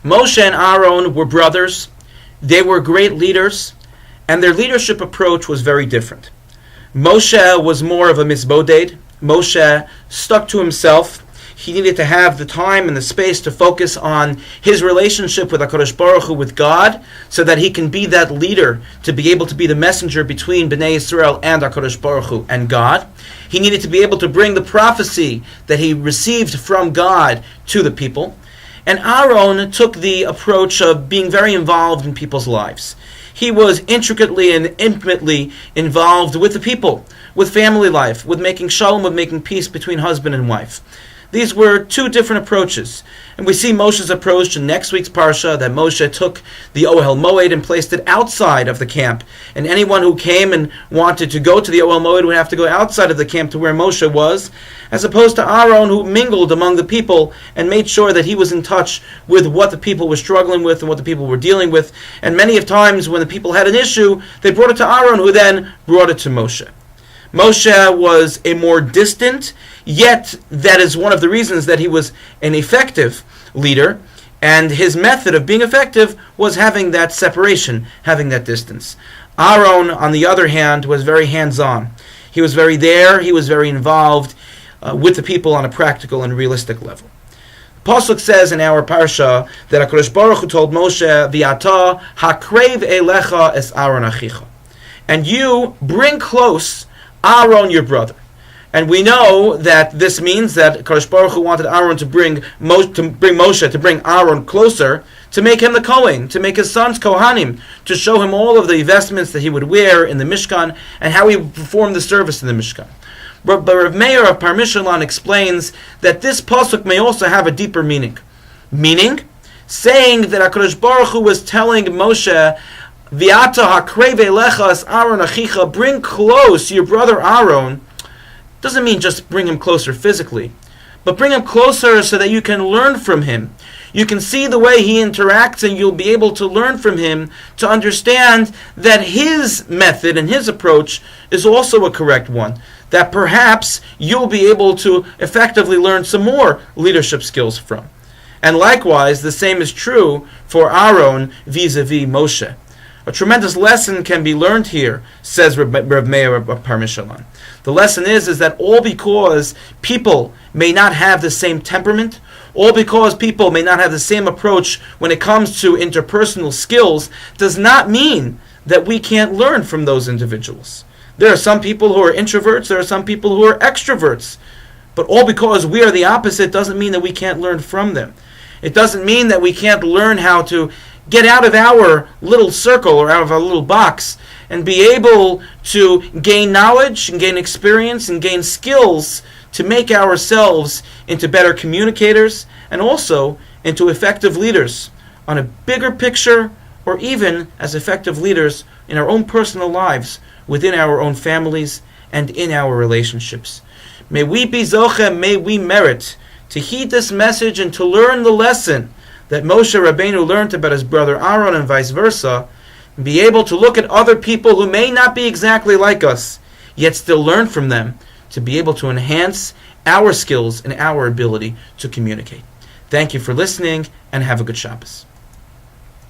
Moshe and Aaron were brothers. They were great leaders, and their leadership approach was very different. Moshe was more of a misboded. Moshe stuck to himself. He needed to have the time and the space to focus on his relationship with HaKadosh Baruch Hu, with God, so that he can be that leader, to be able to be the messenger between Bnei Yisrael and HaKadosh Baruch Hu and God. He needed to be able to bring the prophecy that he received from God to the people. And Aaron took the approach of being very involved in people's lives. He was intricately and intimately involved with the people, with family life, with making shalom, with making peace between husband and wife. These were two different approaches. And we see Moshe's approach in next week's parsha, that Moshe took the Ohel Moed and placed it outside of the camp. And anyone who came and wanted to go to the Ohel Moed would have to go outside of the camp to where Moshe was, as opposed to Aaron, who mingled among the people and made sure that he was in touch with what the people were struggling with and what the people were dealing with. And many of times when the people had an issue, they brought it to Aaron, who then brought it to Moshe. Moshe was a more distant, yet that is one of the reasons that he was an effective leader, and his method of being effective was having that separation, having that distance. Aaron, on the other hand, was very hands-on. He was very there, he was very involved with the people on a practical and realistic level. Pasuk says in our parsha that HaKadosh Baruch Hu told Moshe, V'ata hakrev elecha es Aaron achicha, and you bring close Aaron, your brother. And we know that this means that Kadosh Baruch Hu wanted Aaron to bring Moshe, to bring Aaron closer, to make him the Kohen, to make his sons Kohanim, to show him all of the vestments that he would wear in the Mishkan and how he would perform the service in the Mishkan. But Rav Meir of Parmishalon explains that this pasuk may also have a deeper meaning. Meaning, saying that HaKadosh Baruch Hu was telling Moshe, V'ata hakrev elecha es Aaron achicha, bring close your brother Aaron, doesn't mean just bring him closer physically, but bring him closer so that you can learn from him. You can see the way he interacts, and you'll be able to learn from him to understand that his method and his approach is also a correct one, that perhaps you'll be able to effectively learn some more leadership skills from. And likewise, the same is true for Aaron vis-a-vis Moshe. A tremendous lesson can be learned here, says Rav Meir of Parmishalon. The lesson is that all because people may not have the same temperament, all because people may not have the same approach when it comes to interpersonal skills, does not mean that we can't learn from those individuals. There are some people who are introverts, there are some people who are extroverts. But all because we are the opposite doesn't mean that we can't learn from them. It doesn't mean that we can't learn how to get out of our little circle or out of our little box and be able to gain knowledge and gain experience and gain skills to make ourselves into better communicators and also into effective leaders on a bigger picture, or even as effective leaders in our own personal lives, within our own families and in our relationships. May we be zoche, may we merit to heed this message and to learn the lesson that Moshe Rabbeinu learned about his brother Aaron and vice versa, and be able to look at other people who may not be exactly like us, yet still learn from them, to be able to enhance our skills and our ability to communicate. Thank you for listening, and have a good Shabbos.